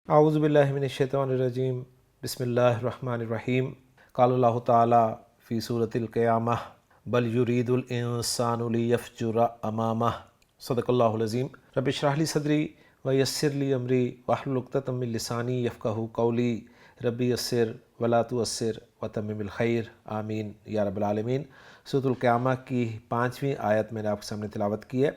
اعوذ باللہ من الشیطان الرجیم بسم اللہ الرحمن الرحیم قال اللہ تعالی فی سورۃ القیامہ بل یرید الانسان لیفجر امامہ صدق اللہ العظیم رب اشرح لی صدری ویسر لی امری واحلل عقدۃ من لسانی یفقہوا قولی رب یسر ولا تعسر وتمم الخیر آمین یا رب العالمین۔ سورۃ القیامہ کی 5ویں آیت میں نے آپ کے سامنے تلاوت کی ہے،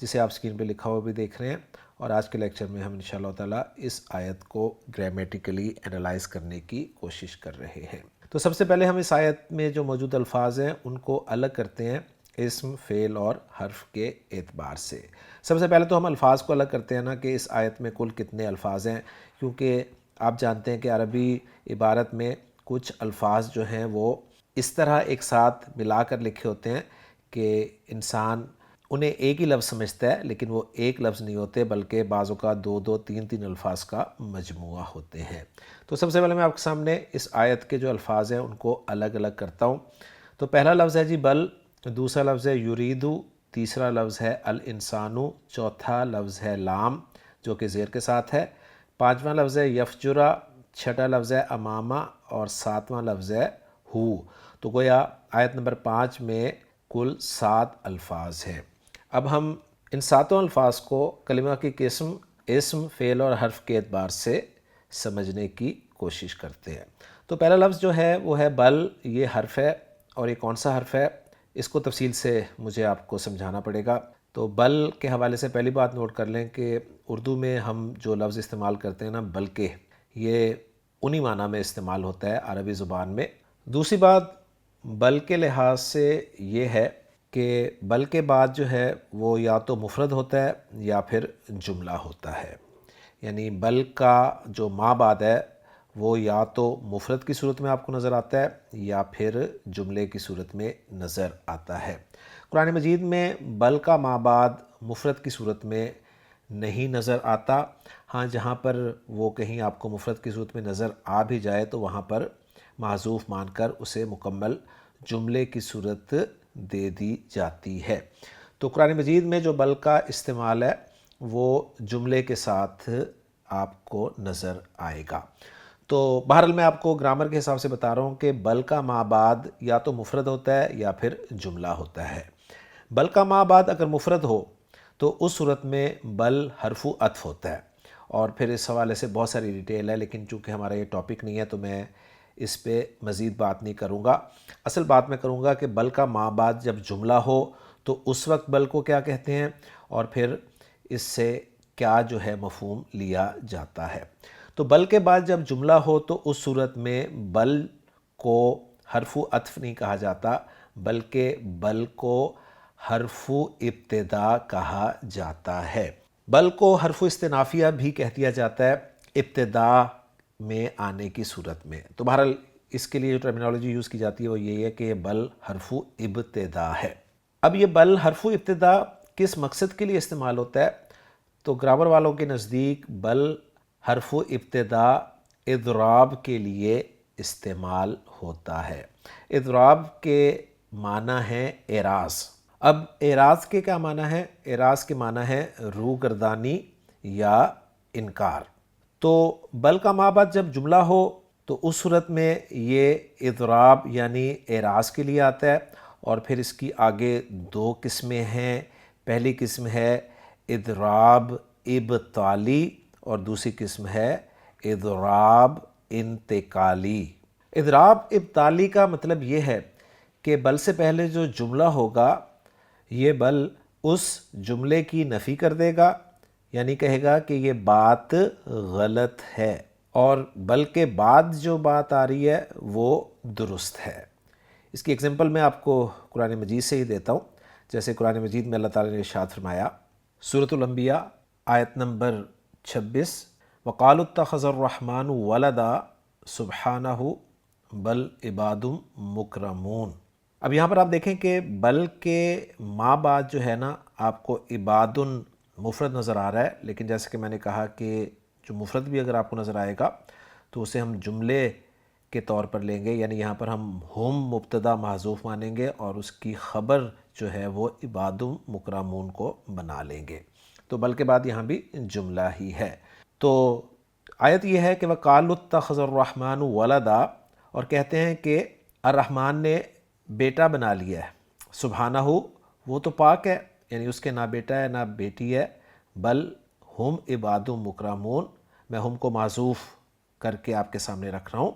جسے آپ اسکرین پہ لکھا ہوا بھی دیکھ رہے ہیں، اور آج کے لیکچر میں ہم انشاءاللہ تعالیٰ اس آیت کو گرامیٹیکلی انالائز کرنے کی کوشش کر رہے ہیں۔ تو سب سے پہلے ہم اس آیت میں جو موجود الفاظ ہیں ان کو الگ کرتے ہیں اسم، فعل اور حرف کے اعتبار سے۔ سب سے پہلے تو ہم الفاظ کو الگ کرتے ہیں نا کہ اس آیت میں کل کتنے الفاظ ہیں، کیونکہ آپ جانتے ہیں کہ عربی عبارت میں کچھ الفاظ جو ہیں وہ اس طرح ایک ساتھ ملا کر لکھے ہوتے ہیں کہ انسان انہیں ایک ہی لفظ سمجھتا ہے، لیکن وہ ایک لفظ نہیں ہوتے بلکہ بعض اوقات دو تین الفاظ کا مجموعہ ہوتے ہیں۔ تو سب سے پہلے میں آپ کے سامنے اس آیت کے جو الفاظ ہیں ان کو الگ الگ کرتا ہوں۔ تو پہلا لفظ ہے جی بل، دوسرا لفظ ہے یریدو، تیسرا لفظ ہے الانسانو، چوتھا لفظ ہے لام جو کہ زیر کے ساتھ ہے، پانچواں لفظ ہے یفجرا، چھٹا لفظ ہے امامہ، اور ساتواں لفظ ہے ہو۔ تو گویا آیت نمبر 5 میں کل 7 الفاظ ہیں۔ اب ہم ان 7 الفاظ کو کلمہ کی قسم، اسم، فعل اور حرف کے اعتبار سے سمجھنے کی کوشش کرتے ہیں۔ تو پہلا لفظ جو ہے وہ ہے بل، یہ حرف ہے، اور یہ کون سا حرف ہے اس کو تفصیل سے مجھے آپ کو سمجھانا پڑے گا۔ تو بل کے حوالے سے پہلی بات نوٹ کر لیں کہ اردو میں ہم جو لفظ استعمال کرتے ہیں نا بلکہ، یہ انہی معنی میں استعمال ہوتا ہے عربی زبان میں۔ دوسری بات بل کے لحاظ سے یہ ہے کہ بل کے بعد جو ہے وہ یا تو مفرد ہوتا ہے یا پھر جملہ ہوتا ہے، یعنی بل کا جو ما بعد ہے وہ یا تو مفرد کی صورت میں آپ کو نظر آتا ہے یا پھر جملے کی صورت میں نظر آتا ہے۔ قرآن مجید میں بل کا ما بعد مفرد کی صورت میں نہیں نظر آتا، ہاں جہاں پر وہ کہیں آپ کو مفرد کی صورت میں نظر آ بھی جائے تو وہاں پر محذوف مان کر اسے مکمل جملے کی صورت دے دی جاتی ہے۔ تو قرآن مجید میں جو بل کا استعمال ہے وہ جملے کے ساتھ آپ کو نظر آئے گا۔ تو بہرحال میں آپ کو گرامر کے حساب سے بتا رہا ہوں کہ بل کا ما بعد یا تو مفرد ہوتا ہے یا پھر جملہ ہوتا ہے۔ بل کا ما بعد اگر مفرد ہو تو اس صورت میں بل حرف عطف ہوتا ہے، اور پھر اس حوالے سے بہت ساری ڈیٹیل ہے، لیکن چونکہ ہمارا یہ ٹاپک نہیں ہے تو میں اس پہ مزید بات نہیں کروں گا۔ اصل بات میں کروں گا کہ بل کا ما بعد جب جملہ ہو تو اس وقت بل کو کیا کہتے ہیں، اور پھر اس سے کیا جو ہے مفہوم لیا جاتا ہے۔ تو بل کے بعد جب جملہ ہو تو اس صورت میں بل کو حرف عطف نہیں کہا جاتا بلکہ بل کو حرف ابتدا کہا جاتا ہے۔ بل کو حرف استنافیہ بھی کہہ دیا جاتا ہے ابتدا میں آنے کی صورت میں۔ تو بہرحال اس کے لیے جو ٹرمینالوجی یوز کی جاتی ہے وہ یہی ہے کہ یہ بل حرف ابتدا ہے۔ اب یہ بل حرف ابتدا کس مقصد کے لیے استعمال ہوتا ہے؟ تو گرامر والوں کے نزدیک بل حرف ابتدا اضراب کے لیے استعمال ہوتا ہے۔ اضراب کے معنی ہے اعراض۔ اب اعراض کے کیا معنی ہے؟ اعراض کے معنی ہے روگردانی یا انکار۔ تو بل کا ما بعد جب جملہ ہو تو اس صورت میں یہ اضراب یعنی اعراض کے لیے آتا ہے، اور پھر اس کی آگے 2 قسمیں ہیں۔ پہلی قسم ہے اضراب ابطالی اور دوسری قسم ہے اضراب انتقالی۔ اضراب ابطالی کا مطلب یہ ہے کہ بل سے پہلے جو جملہ ہوگا یہ بل اس جملے کی نفی کر دے گا، یعنی کہے گا کہ یہ بات غلط ہے، اور بل کے بعد جو بات آ رہی ہے وہ درست ہے۔ اس کی ایگزامپل میں آپ کو قرآن مجید سے ہی دیتا ہوں، جیسے قرآن مجید میں اللہ تعالیٰ نے ارشاد فرمایا سورۃ الانبیاء آیت نمبر 26، وَقَالُوا اتَّخَذَ الرَّحْمَنُ وَلَدًا سُبْحَانَهُ بل عباد مکرمون۔ اب یہاں پر آپ دیکھیں کہ بل کے ما بعد جو ہے نا آپ کو عباد مفرد نظر آ رہا ہے، لیکن جیسے کہ میں نے کہا کہ جو مفرد بھی اگر آپ کو نظر آئے گا تو اسے ہم جملے کے طور پر لیں گے، یعنی یہاں پر ہم ہم مبتدا محذوف مانیں گے اور اس کی خبر جو ہے وہ عباد مکرمون کو بنا لیں گے۔ تو بل کے بعد یہاں بھی جملہ ہی ہے۔ تو آیت یہ ہے کہ وَقَالُوا اتَّخَذَ الرَّحْمَنُ وَلَدًا، اور کہتے ہیں کہ الرحمن نے بیٹا بنا لیا ہے. سبحانہ، وہ تو پاک ہے، یعنی اس کے نہ بیٹا ہے نہ بیٹی ہے. بل ہم عباد مکرمون، میں ہم کو معذوف کر کے آپ کے سامنے رکھ رہا ہوں،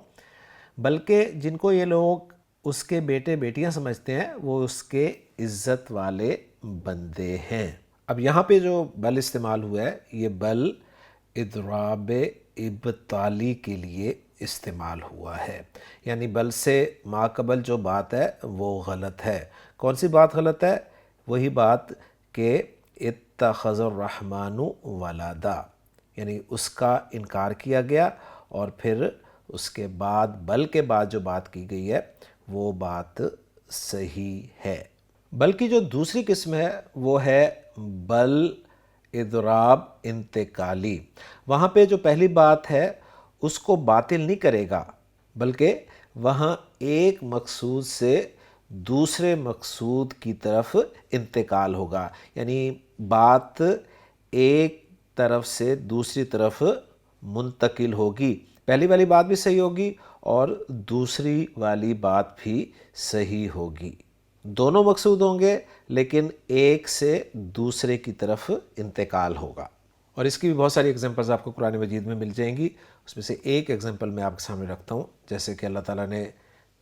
بلکہ جن کو یہ لوگ اس کے بیٹے بیٹیاں سمجھتے ہیں وہ اس کے عزت والے بندے ہیں. اب یہاں پہ جو بل استعمال ہوا ہے، یہ بل اضراب ابطالی کے لیے استعمال ہوا ہے، یعنی بل سے ماقبل جو بات ہے وہ غلط ہے. کون سی بات غلط ہے؟ وہی بات کہ اتخذ الرحمن ولدا، یعنی اس کا انکار کیا گیا، اور پھر اس کے بعد بل کے بعد جو بات کی گئی ہے وہ بات صحیح ہے. بلکہ جو دوسری قسم ہے وہ ہے بل اضراب انتقالی. وہاں پہ جو پہلی بات ہے اس کو باطل نہیں کرے گا، بلکہ وہاں ایک مقصود سے دوسرے مقصود کی طرف انتقال ہوگا، یعنی بات ایک طرف سے دوسری طرف منتقل ہوگی. پہلی والی بات بھی صحیح ہوگی اور دوسری والی بات بھی صحیح ہوگی. دونوں مقصود ہوں گے لیکن ایک سے دوسرے کی طرف انتقال ہوگا. اور اس کی بھی بہت ساری ایگزامپلز آپ کو قرآن مجید میں مل جائیں گی. اس میں سے ایک ایگزامپل میں آپ کے سامنے رکھتا ہوں، جیسے کہ اللہ تعالیٰ نے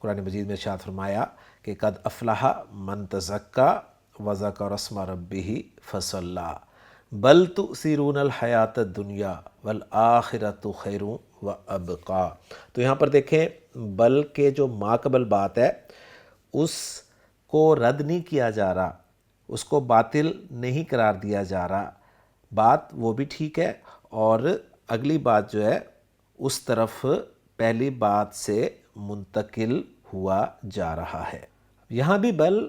قرآن مجید میں ارشاد فرمایا کہ قد افلح من تزکا وذکر اسم ربہ فصلی بل تؤثرون الحیات الدنیا والآخرۃ خیر وابقی. تو یہاں پر دیکھیں بل کے جو ماقبل بات ہے اس کو رد نہیں کیا جا رہا، اس کو باطل نہیں قرار دیا جا رہا، بات وہ بھی ٹھیک ہے، اور اگلی بات جو ہے اس طرف پہلی بات سے منتقل ہوا جا رہا ہے. یہاں بھی بل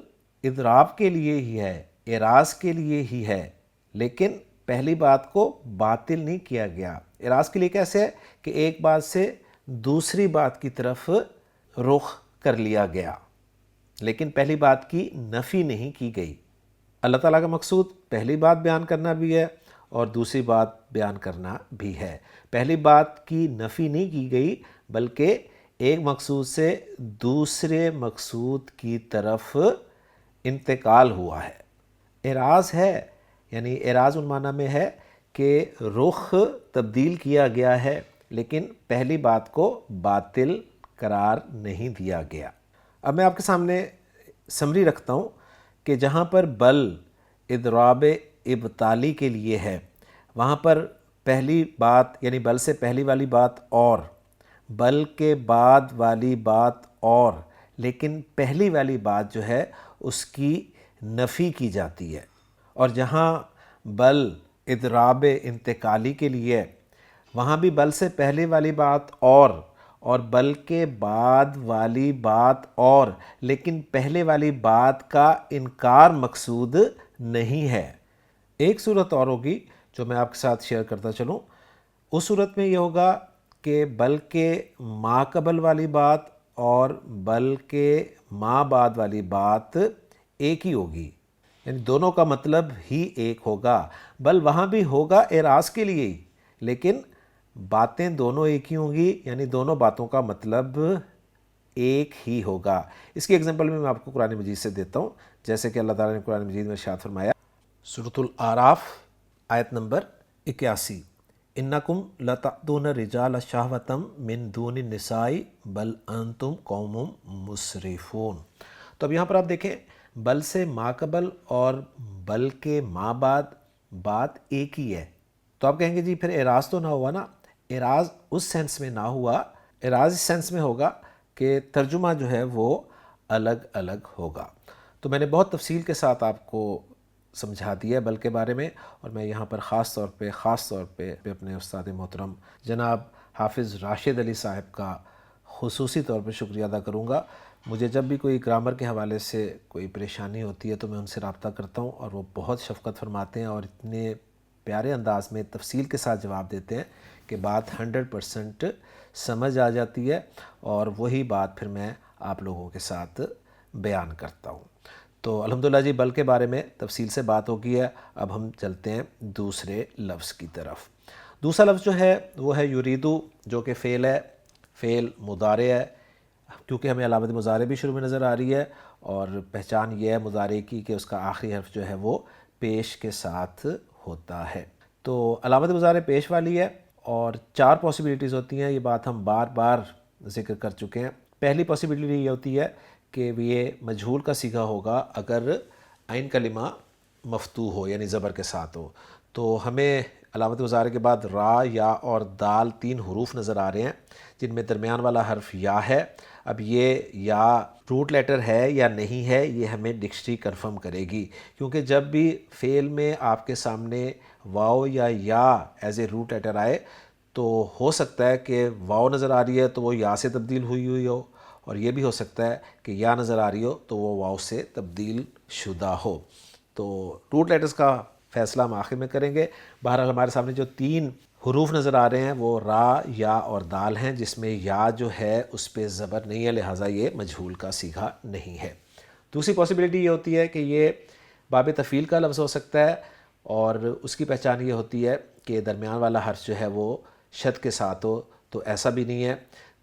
اضراب کے لیے ہی ہے، اعراض کے لیے ہی ہے، لیکن پہلی بات کو باطل نہیں کیا گیا. اعراض کے لیے کیسے ہے کہ ایک بات سے دوسری بات کی طرف رخ کر لیا گیا، لیکن پہلی بات کی نفی نہیں کی گئی. اللہ تعالیٰ کا مقصود پہلی بات بیان کرنا بھی ہے اور دوسری بات بیان کرنا بھی ہے. پہلی بات کی نفی نہیں کی گئی بلکہ ایک مقصود سے دوسرے مقصود کی طرف انتقال ہوا ہے. اعراض ہے، یعنی اعراض ان معنی میں ہے کہ رخ تبدیل کیا گیا ہے لیکن پہلی بات کو باطل قرار نہیں دیا گیا. اب میں آپ کے سامنے سمری رکھتا ہوں کہ جہاں پر بل اضراب ابطالی کے لیے ہے وہاں پر پہلی بات یعنی بل سے پہلی والی بات اور بل کے بعد والی بات اور، لیکن پہلی والی بات جو ہے اس کی نفی کی جاتی ہے. اور جہاں بل اضراب انتقالی کے لیے وہاں بھی بل سے پہلے والی بات اور بل کے بعد والی بات اور، لیکن پہلے والی بات کا انکار مقصود نہیں ہے. ایک صورت اور ہوگی جو میں آپ کے ساتھ شیئر کرتا چلوں. اس صورت میں یہ ہوگا کہ بل کے ما قبل والی بات اور بل کے ما بعد والی بات ایک ہی ہوگی، یعنی دونوں کا مطلب ہی ایک ہوگا. بل وہاں بھی ہوگا اعراض کے لیے ہی، لیکن باتیں دونوں ایک ہی ہوں گی، یعنی دونوں باتوں کا مطلب ایک ہی ہوگا. اس کی ایگزامپل میں آپ کو قرآن مجید سے دیتا ہوں، جیسے کہ اللہ تعالیٰ نے قرآن مجید میں ارشاد فرمایا سورۃ الاعراف آیت نمبر 81، انکم لتأتون الرجال شہوۃ من دون النساء بل انتم قوم مسرفون. تو اب یہاں پر آپ دیکھیں بل سے ما قبل اور بل کے ما بعد بات ایک ہی ہے. تو آپ کہیں گے جی پھر اعراض تو نہ ہوا نا. اعراض اس سینس میں نہ ہوا، اعراض اس سینس میں ہوگا کہ ترجمہ جو ہے وہ الگ الگ ہوگا. تو میں نے بہت تفصیل کے ساتھ آپ کو سمجھا دیا ہے بل کے بارے میں، اور میں یہاں پر خاص طور پہ اپنے استاد محترم جناب حافظ راشد علی صاحب کا خصوصی طور پہ شکریہ ادا کروں گا. مجھے جب بھی کوئی گرامر کے حوالے سے کوئی پریشانی ہوتی ہے تو میں ان سے رابطہ کرتا ہوں، اور وہ بہت شفقت فرماتے ہیں اور اتنے پیارے انداز میں تفصیل کے ساتھ جواب دیتے ہیں کہ بات 100% سمجھ آ جاتی ہے، اور وہی بات پھر میں آپ لوگوں کے ساتھ بیان کرتا ہوں. تو الحمدللہ جی بل کے بارے میں تفصیل سے بات ہو گئی ہے. اب ہم چلتے ہیں دوسرے لفظ کی طرف. دوسرا لفظ جو ہے وہ ہے یریدو، جو کہ فعل ہے، فعل مضارع ہے، کیونکہ ہمیں علامت مضارع بھی شروع میں نظر آ رہی ہے، اور پہچان یہ ہے مضارع کی کہ اس کا آخری حرف جو ہے وہ پیش کے ساتھ ہوتا ہے۔ تو علامت مضارع پیش والی ہے، اور 4 پاسبلٹیز ہوتی ہیں، یہ بات ہم بار بار ذکر کر چکے ہیں۔ پہلی پاسبلٹی یہ ہوتی ہے کہ یہ مجہول کا صیغہ ہوگا اگر عین کلمہ مفتوح ہو، یعنی زبر کے ساتھ ہو۔ تو ہمیں علامت مضارع کے بعد را، یا اور دال 3 حروف نظر آ رہے ہیں جن میں درمیان والا حرف یا ہے۔ اب یہ یا روٹ لیٹر ہے یا نہیں ہے، یہ ہمیں ڈکشنری کنفرم کرے گی، کیونکہ جب بھی فعل میں آپ کے سامنے واو یا ایز اے روٹ لیٹر آئے تو ہو سکتا ہے کہ واو نظر آ رہی ہے تو وہ یا سے تبدیل ہوئی ہو، اور یہ بھی ہو سکتا ہے کہ یا نظر آ رہی ہو تو وہ واو سے تبدیل شدہ ہو۔ تو روٹ لیٹرز کا فیصلہ ہم آخر میں کریں گے۔ بہرحال ہمارے سامنے جو 3 حروف نظر آ رہے ہیں وہ را، یا اور دال ہیں، جس میں یا جو ہے اس پہ زبر نہیں ہے، لہٰذا یہ مجہول کا صیغہ نہیں ہے۔ دوسری پاسبلٹی یہ ہوتی ہے کہ یہ باب تفعیل کا لفظ ہو سکتا ہے، اور اس کی پہچان یہ ہوتی ہے کہ درمیان والا حرف جو ہے وہ شد کے ساتھ ہو، تو ایسا بھی نہیں ہے۔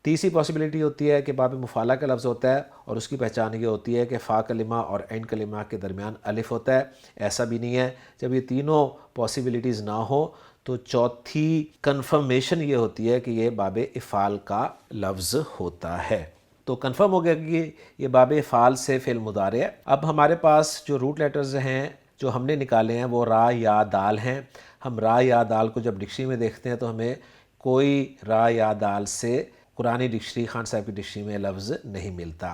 تیسری پاسبلٹی ہوتی ہے کہ باب مفعلہ کا لفظ ہوتا ہے، اور اس کی پہچان یہ ہوتی ہے کہ فا کلمہ اور عین کلمہ کے درمیان الف ہوتا ہے، ایسا بھی نہیں ہے۔ جب یہ تینوں پاسبلٹیز نہ ہو تو چوتھی کنفرمیشن یہ ہوتی ہے کہ یہ باب افعال کا لفظ ہوتا ہے۔ تو کنفرم ہو گیا کہ یہ باب افعال سے فعل مضارع ہے۔ اب ہمارے پاس جو روٹ لیٹرز ہیں جو ہم نے نکالے ہیں وہ را، یا، دال ہیں۔ ہم را یا دال کو جب ڈکشنری میں دیکھتے ہیں تو ہمیں کوئی را یا دال سے قرآنی ڈکشنری، خان صاحب کی ڈکشنری میں لفظ نہیں ملتا۔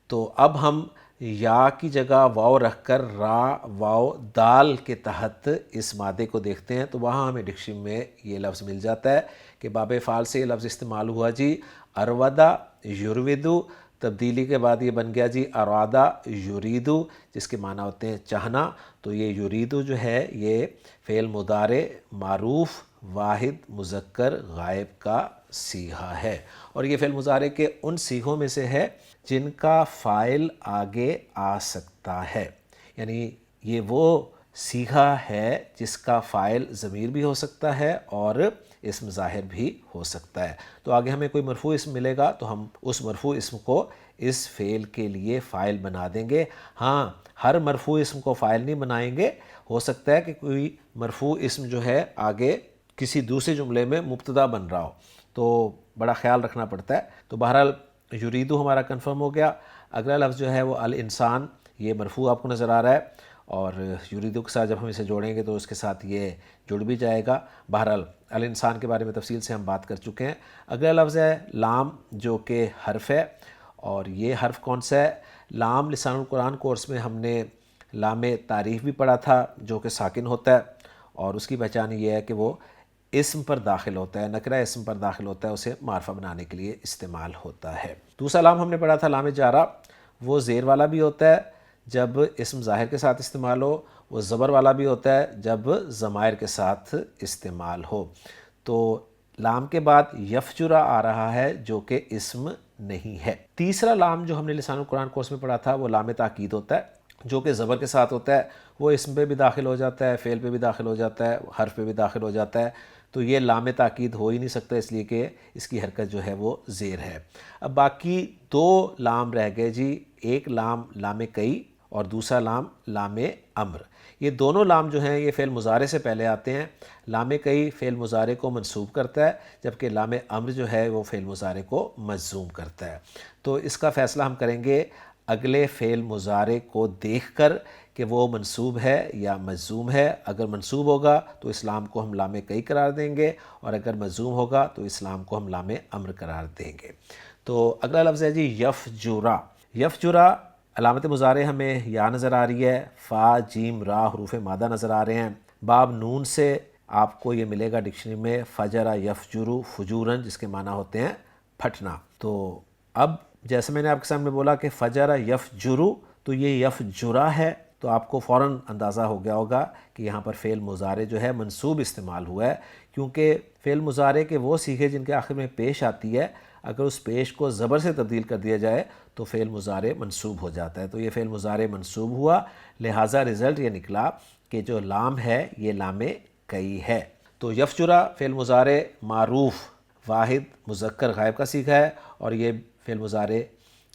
تو اب ہم یا کی جگہ واو رکھ کر را، واو، دال کے تحت اس مادے کو دیکھتے ہیں تو وہاں ہمیں ڈکشنری میں یہ لفظ مل جاتا ہے کہ باب فعال سے یہ لفظ استعمال ہوا جی ارودا یرویدو، تبدیلی کے بعد یہ بن گیا جی ارادا یریدو، جس کے معنی ہوتے ہیں چاہنا۔ تو یہ یریدو جو ہے یہ فعل مضارع معروف واحد مذکر غائب کا صیغہ ہے، اور یہ فعل مضارع کے ان صیغوں میں سے ہے جن کا فاعل آگے آ سکتا ہے، یعنی یہ وہ صیغہ ہے جس کا فاعل ضمیر بھی ہو سکتا ہے اور اسم ظاہر بھی ہو سکتا ہے۔ تو آگے ہمیں کوئی مرفوع اسم ملے گا تو ہم اس مرفوع اسم کو اس فعل کے لیے فاعل بنا دیں گے۔ ہاں، ہر مرفوع اسم کو فاعل نہیں بنائیں گے، ہو سکتا ہے کہ کوئی مرفوع اسم جو ہے آگے کسی دوسرے جملے میں مبتدا بن رہا ہو، تو بڑا خیال رکھنا پڑتا ہے۔ تو بہرحال یریدو ہمارا کنفرم ہو گیا۔ اگلا لفظ جو ہے وہ الانسان، یہ مرفوع آپ کو نظر آ رہا ہے، اور یریدو کے ساتھ جب ہم اسے جوڑیں گے تو اس کے ساتھ یہ جڑ بھی جائے گا۔ بہرحال الانسان کے بارے میں تفصیل سے ہم بات کر چکے ہیں۔ اگلا لفظ ہے لام، جو کہ حرف ہے، اور یہ حرف کون سا ہے؟ لام لسان القرآن کورس میں ہم نے لام تعریف بھی پڑھا تھا، جو کہ ساکن ہوتا ہے، اور اس کی پہچان یہ ہے کہ وہ اسم پر داخل ہوتا ہے، نکرہ اسم پر داخل ہوتا ہے، اسے معرفہ بنانے کے لیے استعمال ہوتا ہے۔ دوسرا لام ہم نے پڑھا تھا لام جارہ، وہ زیر والا بھی ہوتا ہے جب اسم ظاہر کے ساتھ استعمال ہو، وہ زبر والا بھی ہوتا ہے جب ضمائر کے ساتھ استعمال ہو۔ تو لام کے بعد یفجرہ آ رہا ہے جو کہ اسم نہیں ہے۔ تیسرا لام جو ہم نے لسان القرآن کورس میں پڑھا تھا وہ لام تاکید ہوتا ہے، جو کہ زبر کے ساتھ ہوتا ہے، وہ اسم پہ بھی داخل ہو جاتا ہے، فعل پہ بھی داخل ہو جاتا ہے، حرف پہ بھی داخل ہو جاتا ہے۔ تو یہ لام تاکید ہو ہی نہیں سکتا، اس لیے کہ اس کی حرکت جو ہے وہ زیر ہے۔ اب باقی 2 لام رہ گئے جی، ایک لام لام کئی اور دوسرا لام لام امر۔ یہ دونوں لام جو ہیں یہ فعل مضارع سے پہلے آتے ہیں۔ لام کئی فعل مضارع کو منصوب کرتا ہے، جبکہ لام امر جو ہے وہ فعل مضارع کو مجزوم کرتا ہے۔ تو اس کا فیصلہ ہم کریں گے اگلے فعل مضارع کو دیکھ کر کہ وہ منصوب ہے یا مجزوم ہے۔ اگر منصوب ہوگا تو اس لام کو ہم لام کئی قرار دیں گے، اور اگر مجزوم ہوگا تو اس لام کو ہم لام امر قرار دیں گے۔ تو اگلا لفظ ہے جی یفجرہ۔ یفجرہ علامت مضارع ہمیں یا نظر آ رہی ہے، فا، جیم، را حروف مادہ نظر آ رہے ہیں۔ باب نون سے آپ کو یہ ملے گا ڈکشنری میں فجرہ یفجرو فجوراً، جس کے معنی ہوتے ہیں پھٹنا۔ تو اب جیسے میں نے آپ کے سامنے بولا کہ فجرہ یفجرو، تو یہ یفجرہ ہے، تو آپ کو فوراً اندازہ ہو گیا ہوگا کہ یہاں پر فعل مضارع جو ہے منصوب استعمال ہوا ہے، کیونکہ فعل مضارع کے وہ صیغے جن کے آخر میں پیش آتی ہے، اگر اس پیش کو زبر سے تبدیل کر دیا جائے تو فعل مضارع منصوب ہو جاتا ہے۔ تو یہ فعل مضارع منصوب ہوا، لہٰذا رزلٹ یہ نکلا کہ جو لام ہے یہ لام کئی ہے۔ تو یفجرا فعل مضارع معروف واحد مذکر غائب کا صیغہ ہے، اور یہ فعل مضارع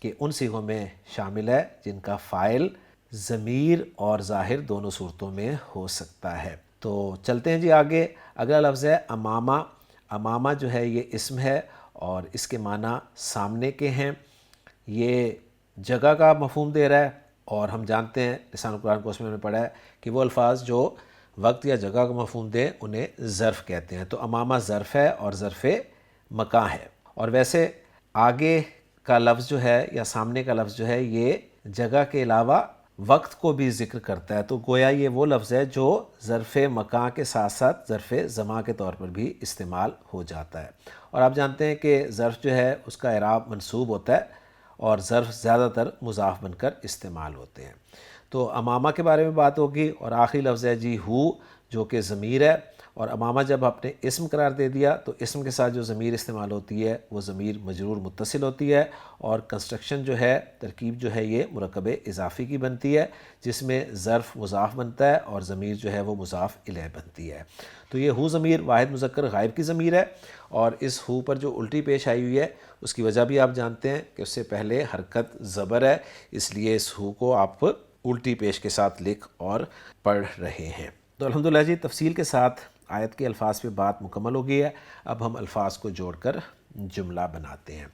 کہ ان صیغوں میں شامل ہے جن کا فاعل ضمیر اور ظاہر دونوں صورتوں میں ہو سکتا ہے۔ تو چلتے ہیں جی آگے۔ اگلا لفظ ہے امامہ۔ امامہ جو ہے یہ اسم ہے اور اس کے معنی سامنے کے ہیں۔ یہ جگہ کا مفہوم دے رہا ہے، اور ہم جانتے ہیں لسان القرآن کو اس میں پڑھا ہے کہ وہ الفاظ جو وقت یا جگہ کا مفہوم دیں انہیں ظرف کہتے ہیں۔ تو امامہ ظرف ہے اور ظرف مکان ہے۔ اور ویسے آگے کا لفظ جو ہے یا سامنے کا لفظ جو ہے یہ جگہ کے علاوہ وقت کو بھی ذکر کرتا ہے، تو گویا یہ وہ لفظ ہے جو ظرف مکان کے ساتھ ساتھ ظرف زمان کے طور پر بھی استعمال ہو جاتا ہے۔ اور آپ جانتے ہیں کہ ظرف جو ہے اس کا اعراب منصوب ہوتا ہے اور ظرف زیادہ تر مضاف بن کر استعمال ہوتے ہیں۔ تو امامہ کے بارے میں بات ہوگی، اور آخری لفظ ہے جی ہو، جو کہ ضمیر ہے، اور امامہ جب آپ نے اسم قرار دے دیا تو اسم کے ساتھ جو ضمیر استعمال ہوتی ہے وہ ضمیر مجرور متصل ہوتی ہے، اور کنسٹرکشن جو ہے ترکیب جو ہے یہ مرکب اضافی کی بنتی ہے، جس میں ظرف مضاف بنتا ہے اور ضمیر جو ہے وہ مضاف الیہ بنتی ہے۔ تو یہ ہو ضمیر واحد مذکر غائب کی ضمیر ہے، اور اس ہو پر جو الٹی پیش آئی ہوئی ہے اس کی وجہ بھی آپ جانتے ہیں کہ اس سے پہلے حرکت زبر ہے، اس لیے اس ہو کو آپ الٹی پیش کے ساتھ لکھ اور پڑھ رہے ہیں۔ تو الحمدللہ جی تفصیل کے ساتھ آیت کے الفاظ پہ بات مکمل ہو گئی ہے۔ اب ہم الفاظ کو جوڑ کر جملہ بناتے ہیں۔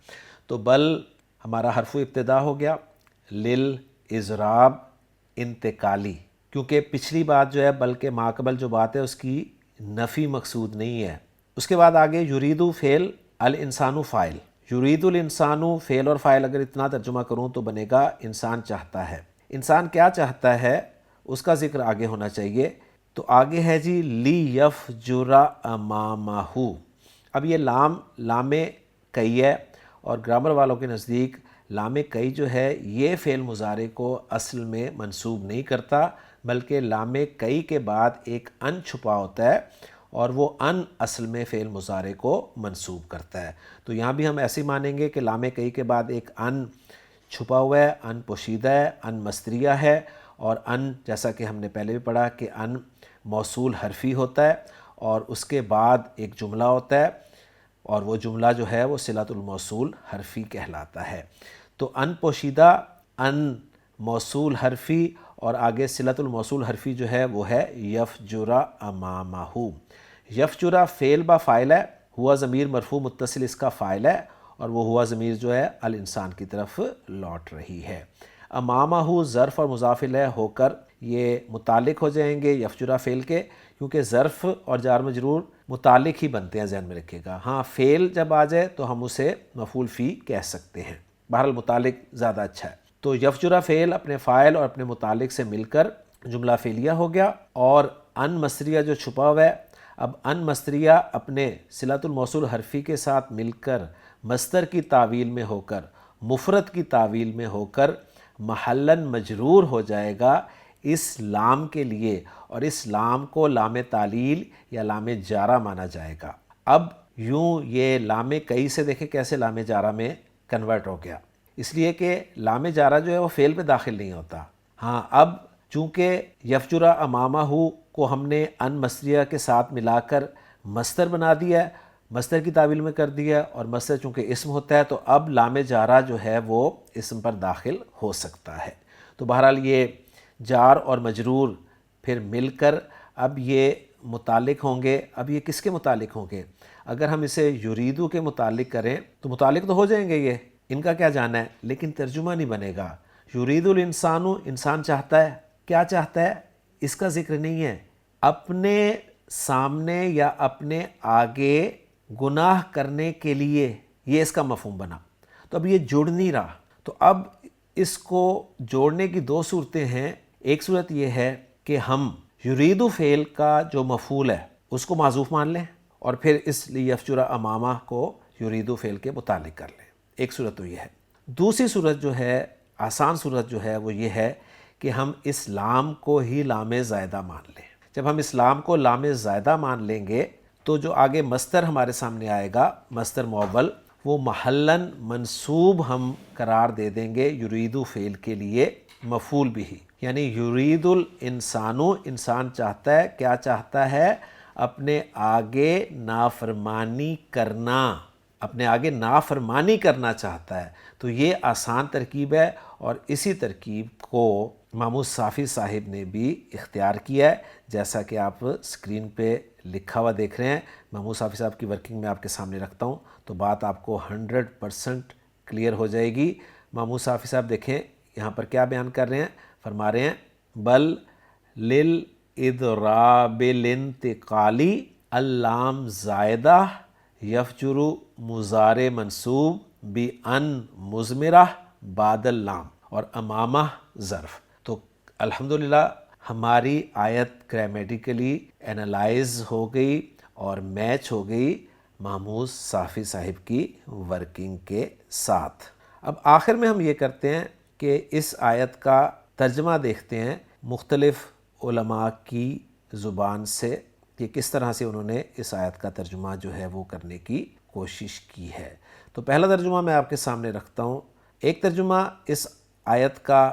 تو بل ہمارا حرف ابتدا ہو گیا، لل اضراب انتقالی، کیونکہ پچھلی بات جو ہے بلکہ ماقبل جو بات ہے اس کی نفی مقصود نہیں ہے۔ اس کے بعد آگے یریدو فعل الانسانو فاعل۔ یرید الانسانو فعل اور فاعل اگر اتنا ترجمہ کروں تو بنے گا انسان چاہتا ہے۔ انسان کیا چاہتا ہے اس کا ذکر آگے ہونا چاہیے۔ تو آگے ہے جی لی یفجر امامہ۔ اب یہ لام کئی ہے، اور گرامر والوں کے نزدیک لام کئی جو ہے یہ فعل مضارع کو اصل میں منصوب نہیں کرتا، بلکہ لام کئی کے بعد ایک ان چھپا ہوتا ہے، اور وہ ان اصل میں فعل مضارع کو منصوب کرتا ہے۔ تو یہاں بھی ہم ایسے مانیں گے کہ لام کئی کے بعد ایک ان چھپا ہوا ہے، ان پوشیدہ ہے، ان مصدریہ ہے، اور ان جیسا کہ ہم نے پہلے بھی پڑھا کہ ان موصول حرفی ہوتا ہے، اور اس کے بعد ایک جملہ ہوتا ہے، اور وہ جملہ جو ہے وہ صلۃ الموصول حرفی کہلاتا ہے۔ تو ان پوشیدہ، ان موصول حرفی، اور آگے صلۃ الموصول حرفی جو ہے وہ ہے یفجر امامہ۔ یفجر فعل با فاعل ہے، ہوا ضمیر مرفوع متصل اس کا فاعل ہے، اور وہ ہوا ضمیر جو ہے الانسان کی طرف لوٹ رہی ہے۔ امامہ ظرف اور مضاف الیہ ہو کر یہ متعلق ہو جائیں گے یفجر فعل کے، کیونکہ ظرف اور جار مجرور متعلق ہی بنتے ہیں، ذہن میں رکھیے گا۔ ہاں فعل جب آ جائے تو ہم اسے مفعول فی کہہ سکتے ہیں، بہرحال متعلق زیادہ اچھا ہے۔ تو یفجر فعل اپنے فاعل اور اپنے متعلق سے مل کر جملہ فعلیہ ہو گیا، اور ان مصدریہ جو چھپا ہوا ہے، اب ان مصدریہ اپنے صلۃ الموصول حرفی کے ساتھ مل کر مصدر کی تعویل میں ہو کر، مفرد کی تعویل میں ہو کر محلاً مجرور ہو جائے گا اس لام کے لیے، اور اس لام کو لام تعلیل یا لام جارہ مانا جائے گا۔ اب یوں یہ لام کئی سے دیکھیں کیسے لام جارہ میں کنورٹ ہو گیا، اس لیے کہ لام جارہ جو ہے وہ فعل پہ داخل نہیں ہوتا۔ ہاں اب چونکہ یفجر امامہ کو ہم نے ان مصدریہ کے ساتھ ملا کر مصدر بنا دیا ہے، مصدر کی تعویل میں کر دیا ہے، اور مصدر چونکہ اسم ہوتا ہے تو اب لام جارہ جو ہے وہ اسم پر داخل ہو سکتا ہے۔ تو بہرحال یہ جار اور مجرور پھر مل کر اب یہ متعلق ہوں گے۔ اب یہ کس کے متعلق ہوں گے؟ اگر ہم اسے یریدو کے متعلق کریں تو متعلق تو ہو جائیں گے، یہ ان کا کیا جانا ہے، لیکن ترجمہ نہیں بنے گا۔ یرید الانسانو انسان چاہتا ہے، کیا چاہتا ہے اس کا ذکر نہیں ہے، اپنے سامنے یا اپنے آگے گناہ کرنے کے لیے، یہ اس کا مفہوم بنا۔ تو اب یہ جڑ نہیں رہا، تو اب اس کو جوڑنے کی دو صورتیں ہیں۔ ایک صورت یہ ہے کہ ہم یریدو فعل کا جو مفعول ہے اس کو معذوف مان لیں، اور پھر اس لیفجر امامہ کو یریدو فعل کے متعلق کر لیں، ایک صورت تو یہ ہے۔ دوسری صورت جو ہے، آسان صورت جو ہے وہ یہ ہے کہ ہم اس لام کو ہی لام زائدہ مان لیں۔ جب ہم اس لام کو لام زائدہ مان لیں گے تو جو آگے مصدر ہمارے سامنے آئے گا، مصدر معول، وہ محلاً منصوب ہم قرار دے دیں گے یریدو فعل کے لیے مفعول بھی، یعنی یرید الانسانو انسان چاہتا ہے، کیا چاہتا ہے، اپنے آگے نافرمانی کرنا، اپنے آگے نافرمانی کرنا چاہتا ہے، تو یہ آسان ترکیب ہے، اور اسی ترکیب کو محمود صافی صاحب نے بھی اختیار کیا ہے، جیسا کہ آپ اسکرین پہ لکھا ہوا دیکھ رہے ہیں۔ محمود صافی صاحب کی ورکنگ میں آپ کے سامنے رکھتا ہوں تو بات آپ کو 100% کلیئر ہو جائے گی۔ محمود صافی صاحب دیکھیں یہاں پر کیا بیان کر رہے ہیں، فرما رہے ہیں بل للاضراب الانتقالی اللام زائدہ یفجر مضارع منصوب بان مضمرہ بعد اللام اور امامہ ظرف۔ تو الحمدللہ ہماری آیت گرامیٹیکلی انالائز ہو گئی اور میچ ہو گئی محمود صافی صاحب کی ورکنگ کے ساتھ۔ اب آخر میں ہم یہ کرتے ہیں کہ اس آیت کا ترجمہ دیکھتے ہیں مختلف علماء کی زبان سے کہ کس طرح سے انہوں نے اس آیت کا ترجمہ جو ہے وہ کرنے کی کوشش کی ہے۔ تو پہلا ترجمہ میں آپ کے سامنے رکھتا ہوں۔ ایک ترجمہ اس آیت کا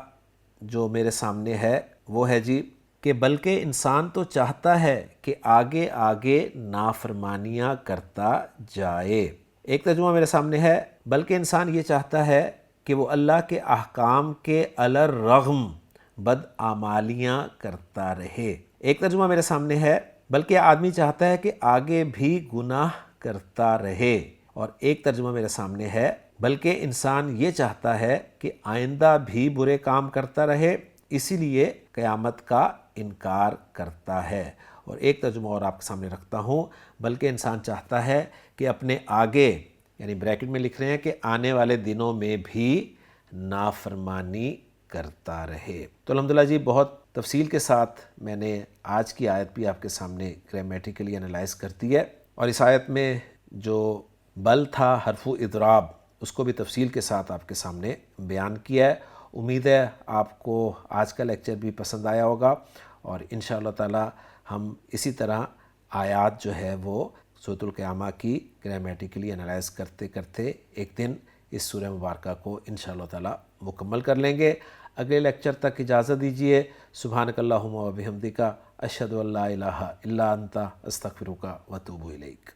جو میرے سامنے ہے وہ ہے جی کہ بلکہ انسان تو چاہتا ہے کہ آگے آگے نافرمانیاں کرتا جائے۔ ایک ترجمہ میرے سامنے ہے بلکہ انسان یہ چاہتا ہے کہ وہ اللہ کے احکام کے علی الرغم بدعمالیاں کرتا رہے۔ ایک ترجمہ میرے سامنے ہے بلکہ آدمی چاہتا ہے کہ آگے بھی گناہ کرتا رہے، اور ایک ترجمہ میرے سامنے ہے بلکہ انسان یہ چاہتا ہے کہ آئندہ بھی برے کام کرتا رہے، اسی لیے قیامت کا انکار کرتا ہے۔ اور ایک ترجمہ اور آپ کے سامنے رکھتا ہوں بلکہ انسان چاہتا ہے کہ اپنے آگے یعنی بریکٹ میں لکھ رہے ہیں کہ آنے والے دنوں میں بھی نافرمانی کرتا رہے۔ تو الحمدللہ جی بہت تفصیل کے ساتھ میں نے آج کی آیت بھی آپ کے سامنے گرامیٹیکلی انالائز کر دی ہے، اور اس آیت میں جو بل تھا حرف اضراب اس کو بھی تفصیل کے ساتھ آپ کے سامنے بیان کیا ہے۔ امید ہے آپ کو آج کا لیکچر بھی پسند آیا ہوگا، اور انشاءاللہ تعالی ہم اسی طرح آیات جو ہے وہ سورۃ القیامہ کی گرامیٹیکلی انالائز کرتے کرتے ایک دن اس سورہ مبارکہ کو انشاءاللہ تعالی مکمل کر لیں گے۔ اگلے لیکچر تک اجازت دیجیے۔ سبحانک اللہم و بحمدک اشہد ان لا الہ الا انت استغفرک و اتوب الیک۔